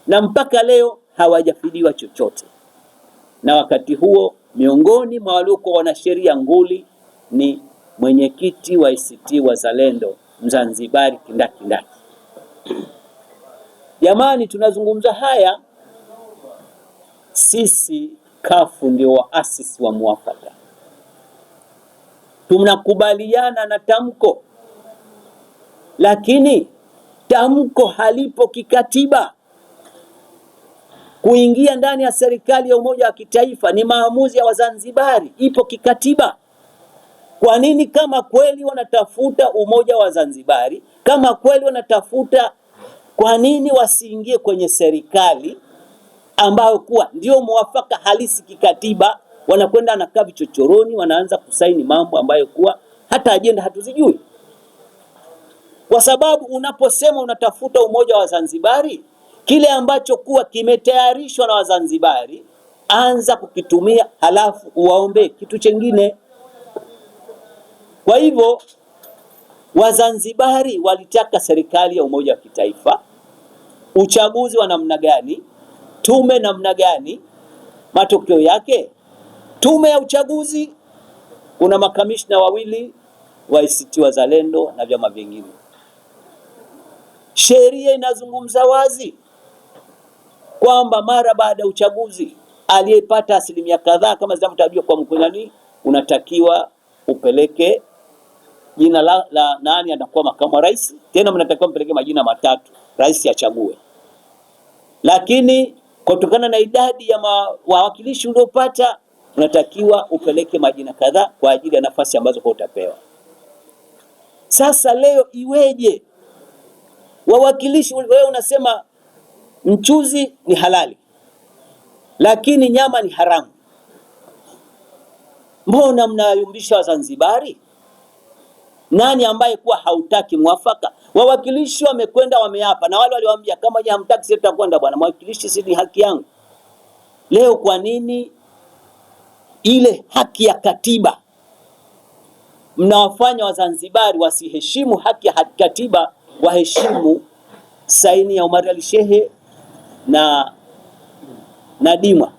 na mpaka leo hawajafidiwa chochote. Na wakati huo miongoni mwa waliokuwa wanasheria nguli ni mwenyekiti wa ACT Wazalendo Mzanzibari Kindaki Ndaki. Jamani, tunazungumza haya, sisi CUF ndio waasisi wa muafaka. Tunakubaliana na tamko, lakini tamko halipo kikatiba. Kuingia ndani ya serikali ya umoja wa kitaifa ni maamuzi ya Wazanzibari, ipo kikatiba. Kwa nini kama kweli wanatafuta umoja wa Zanzibari, kama kweli wanatafuta, kwa nini wasiingie kwenye serikali ambayo kuwa ndio muafaka halisi kikatiba? Wanakwenda na kavi chochoroni, wanaanza kusaini mambo ambayo kuwa hata ajenda hatuzijui. Kwa sababu unaposema unatafuta umoja wa Zanzibari, kile ambacho kuwa kimetayarishwa na Wazanzibari anza kukitumia, halafu uwaombe kitu chengine. Kwa hivyo Wazanzibari walitaka serikali ya umoja wa kitaifa, uchaguzi wa namna gani, tume namna gani. Matokeo yake tume ya uchaguzi kuna makamishna wawili wa ACT Wazalendo na vyama vingine. Sheria inazungumza wazi kwamba mara baada ya uchaguzi aliyepata asilimia kadhaa kama zinavyotajwa kwa mkunani, unatakiwa upeleke jina la nani anakuwa makamu wa rais. Tena mnatakiwa mpeleke majina matatu, rais achague. Lakini kutokana na idadi ya wawakilishi uliopata, unatakiwa upeleke majina kadhaa kwa ajili ya nafasi ambazo kwa utapewa. Sasa leo iweje wawakilishi, wewe unasema mchuzi ni halali lakini nyama ni haramu? Mbona mnayumbisha Wazanzibari? Nani ambaye kuwa hautaki mwafaka? Wawakilishi wamekwenda wameapa, na wale waliwaambia kama nyinyi hamtaki sisi tutakwenda bwana, mwakilishi si ni haki yangu. Leo kwa nini ile haki ya katiba mnawafanya Wazanzibari wasiheshimu haki ya katiba, waheshimu saini ya Omar Ali Shehe na Dimwa?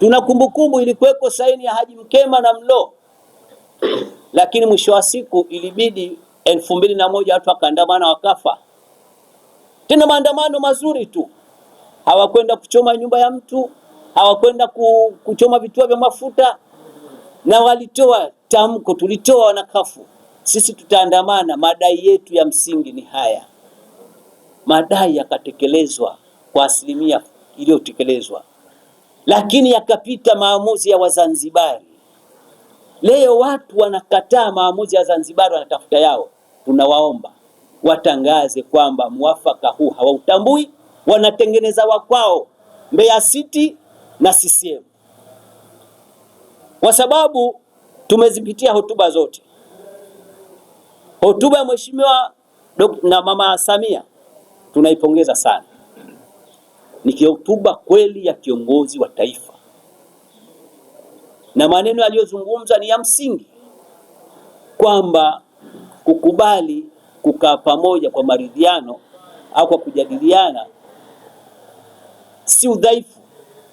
Tuna kumbukumbu ilikuweko saini ya Haji Mkema na Mlo, lakini mwisho wa siku ilibidi 2001 watu wakaandamana wakafa. Tena maandamano mazuri tu, hawakwenda kuchoma nyumba ya mtu, hawakwenda kuchoma vituo vya mafuta, na walitoa tamko, tulitoa wanakafu, sisi tutaandamana, madai yetu ya msingi ni haya. Madai yakatekelezwa kwa asilimia iliyotekelezwa, lakini yakapita maamuzi ya Wazanzibari. Leo watu wanakataa maamuzi ya Zanzibari, wanatafuta yao. Tunawaomba watangaze kwamba muafaka huu hawautambui, wanatengeneza wakwao Mbeya City na CCM. Kwa sababu tumezipitia hotuba zote. Hotuba ya Mheshimiwa na Mama Samia tunaipongeza sana. Ni hotuba kweli ya kiongozi wa taifa, na maneno aliyozungumza ni ya msingi kwamba kukubali kukaa pamoja kwa maridhiano au kwa kujadiliana si udhaifu.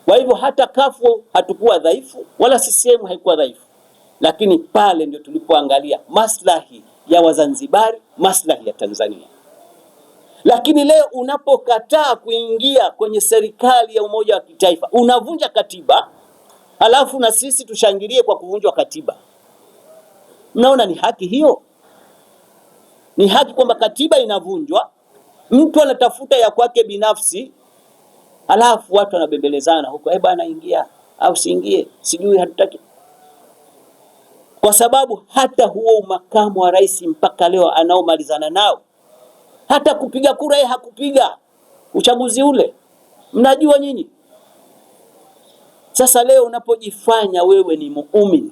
Kwa hivyo hata CUF hatukuwa dhaifu wala CCM haikuwa dhaifu, lakini pale ndio tulipoangalia maslahi ya Wazanzibari, maslahi ya Tanzania. Lakini leo unapokataa kuingia kwenye serikali ya umoja wa kitaifa, unavunja katiba, halafu na sisi tushangilie kwa kuvunjwa katiba. Mnaona ni haki hiyo? Ni haki kwamba katiba inavunjwa, mtu anatafuta ya kwake binafsi, halafu watu wanabembelezana huko, bwana ingia au siingie, sijui hatutaki. Kwa sababu hata huo makamu wa rais mpaka leo anaomalizana nao, hata kupiga kura yeye hakupiga uchaguzi ule, mnajua nyinyi. Sasa leo unapojifanya wewe ni muumini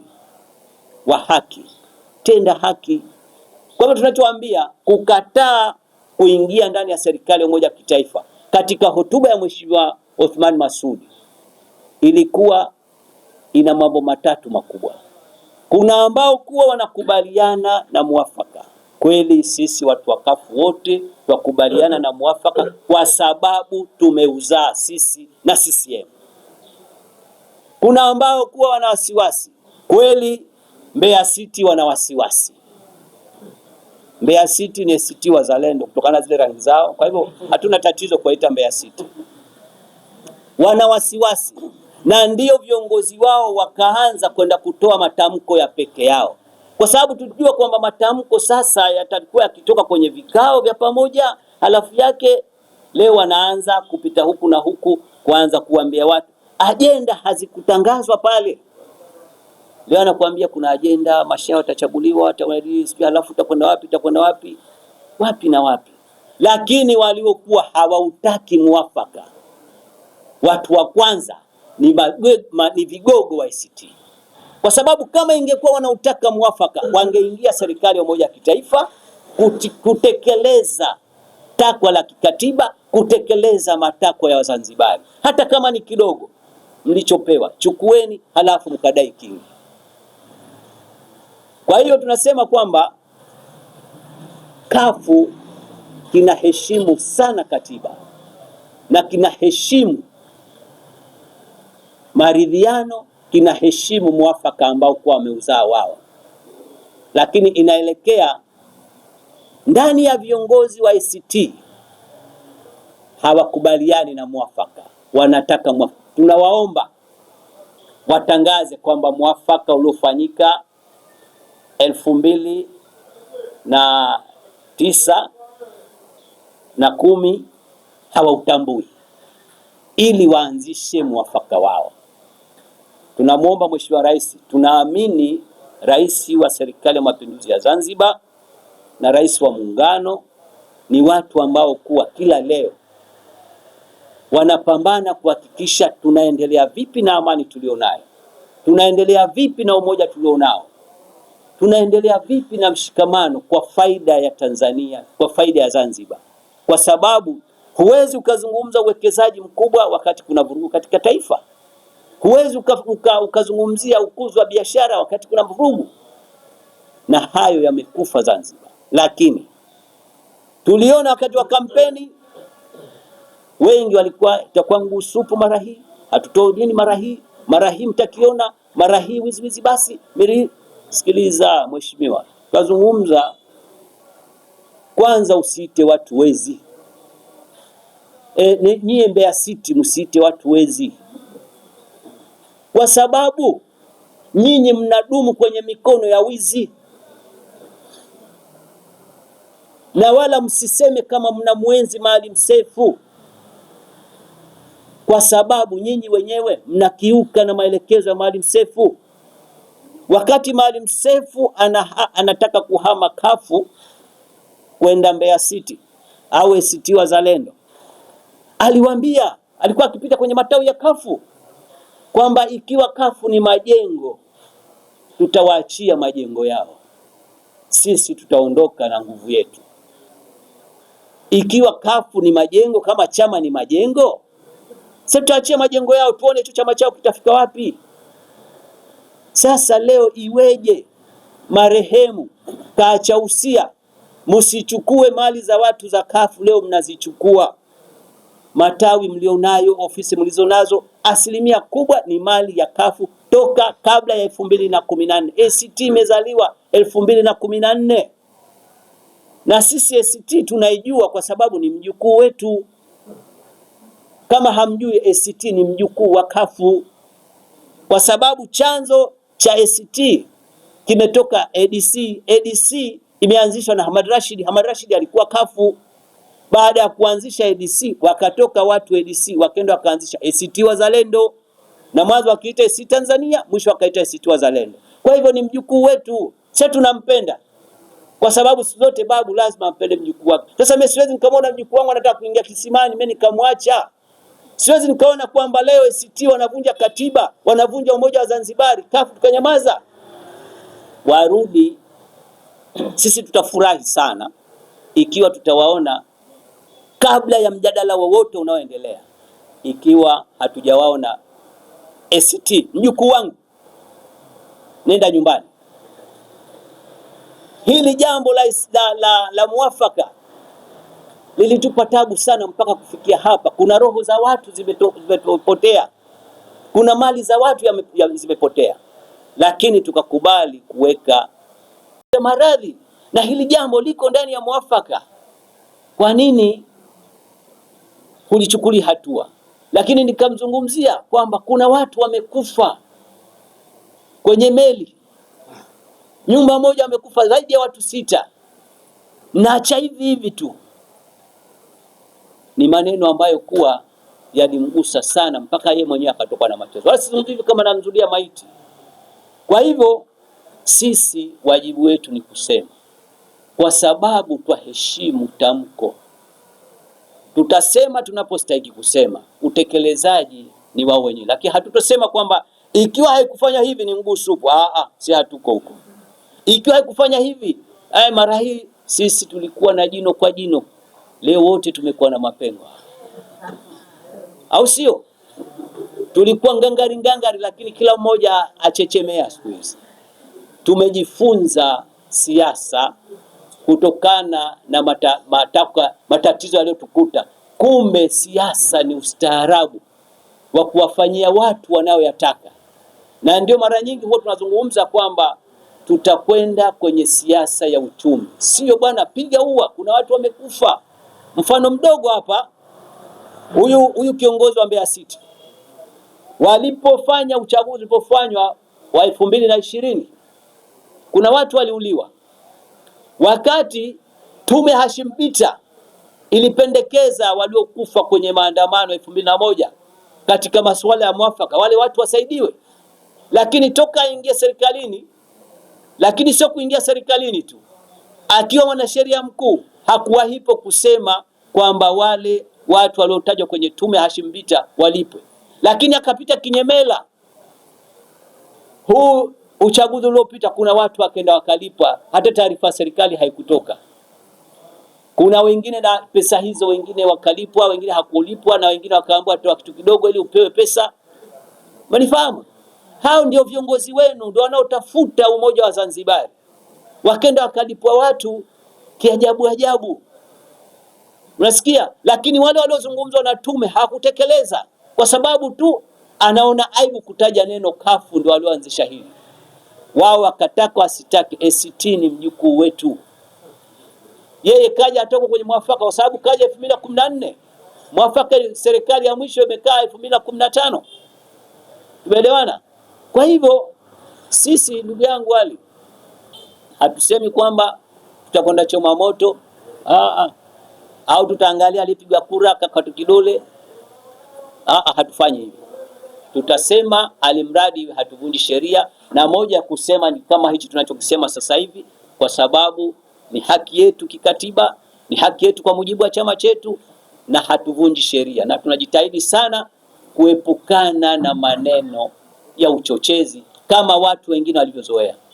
wa haki, tenda haki. Kwa hivyo tunachoambia, kukataa kuingia ndani ya serikali ya umoja wa kitaifa, katika hotuba ya Mheshimiwa Othman Masoud ilikuwa ina mambo matatu makubwa. Kuna ambao kuwa wanakubaliana na muafaka, Kweli sisi watu wa CUF wote tukubaliana na muafaka kwa sababu tumeuzaa sisi na CCM. Kuna ambao kuwa wana wasiwasi. Kweli Mbeya City wana wasiwasi. Mbeya City ni ACT Wazalendo kutokana na zile rangi zao. Kwa hivyo hatuna tatizo kuwaita Mbeya City. Wana wasiwasi na ndio viongozi wao wakaanza kwenda kutoa matamko ya peke yao. Kwa sababu tujua kwamba matamko sasa yatakuwa yakitoka kwenye vikao vya pamoja, halafu yake leo wanaanza kupita huku na huku kuanza kuambia watu ajenda hazikutangazwa pale. Leo anakuambia kuna ajenda, mashehe watachaguliwa, watawadisi, halafu utakwenda wapi, utakwenda wapi? Wapi na wapi? Lakini waliokuwa hawautaki muafaka, watu wa kwanza ni vigogo wa ACT. Kwa sababu kama ingekuwa wanautaka muafaka, wangeingia serikali ya umoja wa kitaifa kutekeleza takwa la kikatiba, kutekeleza matakwa ya Wazanzibari. Hata kama ni kidogo mlichopewa, chukueni halafu mkadai kingi. Kwa hiyo tunasema kwamba CUF kinaheshimu sana katiba na kinaheshimu maridhiano, kinaheshimu muafaka ambao kwa wameuzaa wao. Lakini inaelekea ndani ya viongozi wa ACT hawakubaliani na muafaka, wanataka muafaka. Tunawaomba watangaze kwamba muafaka uliofanyika 2009 na 10 hawautambui, ili waanzishe muafaka wao. Tunamwomba Mheshimiwa Rais, tunaamini Rais wa Serikali ya Mapinduzi ya Zanzibar na Rais wa Muungano ni watu ambao kuwa kila leo wanapambana kuhakikisha tunaendelea vipi na amani tulionayo, tunaendelea vipi na umoja tulionao, tunaendelea vipi na mshikamano kwa faida ya Tanzania, kwa faida ya Zanzibar. Kwa sababu huwezi ukazungumza uwekezaji mkubwa wakati kuna vurugu katika taifa. Huwezi ukazungumzia ukuzi wa biashara wakati kuna vurugu, na hayo yamekufa Zanzibar. Lakini tuliona wakati wa kampeni wengi walikuwa itakuwa ngusupu mara hii, hatutoi nini mara hii mtakiona, mara hii wizi basi. Sikiliza mheshimiwa, kazungumza kwanza, usiite watu wezi. Nyie Mbeya City msiite watu wezi, kwa sababu nyinyi mnadumu kwenye mikono ya wizi. Na wala msiseme kama mnamwenzi Maalim Seif, kwa sababu nyinyi wenyewe mnakiuka na maelekezo ya Maalim Seif. Wakati Maalim Seif anataka kuhama CUF kwenda Mbeya City au ACT Wazalendo, aliwaambia, alikuwa akipita kwenye matawi ya CUF kwamba ikiwa CUF ni majengo, tutawaachia majengo yao, sisi tutaondoka na nguvu yetu. Ikiwa CUF ni majengo, kama chama ni majengo, sisi tutaachia majengo yao, tuone tu chama chao kitafika wapi. Sasa leo iweje marehemu kaacha usia, msichukue mali za watu za CUF, leo mnazichukua. Matawi mlionayo, ofisi mlizonazo, asilimia kubwa ni mali ya CUF toka kabla ya 2014. ACT imezaliwa 2014. Na sisi ACT tunaijua kwa sababu ni mjukuu wetu. Kama hamjui, ACT ni mjukuu wa CUF, kwa sababu chanzo cha ACT kimetoka ADC. ADC imeanzishwa na Hamad Rashid. Hamad Rashid alikuwa CUF. Baada ya kuanzisha ADC, wakatoka watu ADC wakaenda wakaanzisha ACT Wazalendo, na mwanzo wakiita ACT Tanzania, mwisho wakaita ACT Wazalendo. Kwa hivyo ni mjukuu wetu, sisi tunampenda kwa sababu zote babu lazima ampende mjukuu wake. Sasa mimi siwezi nikamwona mjukuu wangu anataka kuingia kisimani mimi nikamwacha. Siwezi nikaona kwamba leo ACT wanavunja katiba, wanavunja umoja wa Zanzibar, CUF tukanyamaza. Warudi, sisi tutafurahi sana ikiwa tutawaona kabla ya mjadala wowote unaoendelea. Ikiwa hatujawaona ACT, mjukuu wangu nenda nyumbani, Hili jambo la muafaka lilitupa tabu sana mpaka kufikia hapa. Kuna roho za watu zimepotea, kuna mali za watu zimepotea, lakini tukakubali kuweka maradhi, na hili jambo liko ndani ya muafaka. Kwa nini hulichukuli hatua? Lakini nikamzungumzia kwamba kuna watu wamekufa kwenye meli, nyumba moja wamekufa zaidi ya watu 6, na cha hivi tu. Ni maneno ambayo kuwa yalimgusa sana mpaka yeye mwenyewe akatoka na machozi. Wala sizungumzi kama namzulia maiti. Kwa hivyo sisi wajibu wetu ni kusema, kwa sababu twaheshimu tamko. Tutasema tunapostahili kusema, utekelezaji ni wao wenyewe. Lakini hatutosema kwamba ikiwa haikufanya hivi ni mguu supu. Si hatuko huko. Ikiwa haikufanya hivi, mara hii sisi tulikuwa na jino kwa jino, leo wote tumekuwa na mapengo, au sio? Tulikuwa ngangari, lakini kila mmoja achechemea siku hizi. Tumejifunza siasa kutokana na matatizo yaliyotukuta. Kumbe siasa ni ustaarabu wa kuwafanyia watu wanaoyataka, na ndio mara nyingi huwa tunazungumza kwamba tutakwenda kwenye siasa ya uchumi. Sio bwana piga ua, kuna watu wamekufa. Mfano mdogo hapa, huyu kiongozi wa Mbeya City walipofanya uchaguzi, ulipofanywa wa 2020, kuna watu waliuliwa. Wakati tume Hashim Bita ilipendekeza waliokufa kwenye maandamano 2001 katika masuala ya mwafaka, wale watu wasaidiwe. Lakini toka ingia serikalini, lakini sio kuingia serikalini tu, akiwa mwanasheria mkuu hakuwahipo kusema kwamba wale watu waliotajwa kwenye tume Hashim Bita walipwe, lakini akapita kinyemela. Huu uchaguzi uliopita kuna watu wakaenda wakalipwa, hata taarifa ya serikali haikutoka. Kuna wengine na pesa hizo, wengine wakalipwa, wengine hakulipwa, na wengine wakaambiwa toa kitu kidogo ili upewe pesa. Mnifahamu? Hao ndio viongozi wenu, ndio wanaotafuta umoja wa Zanzibar. Wakaenda wakalipwa watu kiajabu. Unasikia? Lakini wale waliozungumzwa na tume hakutekeleza, kwa sababu tu anaona aibu kutaja neno kafu. Ndio walioanzisha hili. Wao wakataka wasitaki, ACT ni mjukuu wetu. Yeye kaja atoka kwenye mwafaka, kwa sababu kaja 2014. Mwafaka serikali ya mwisho imekaa 2015. Tumeelewana? Kwa hivyo sisi, ndugu yangu wali, hatusemi kwamba tutakwenda choma moto au tutaangalia alipigwa kura kakatu kidole. Hatufanyi hivyo. Tutasema alimradi hatuvunji sheria, na moja ya kusema ni kama hichi tunachokisema sasa hivi, kwa sababu ni haki yetu kikatiba, ni haki yetu kwa mujibu wa chama chetu, na hatuvunji sheria, na tunajitahidi sana kuepukana na maneno ya uchochezi kama watu wengine walivyozoea.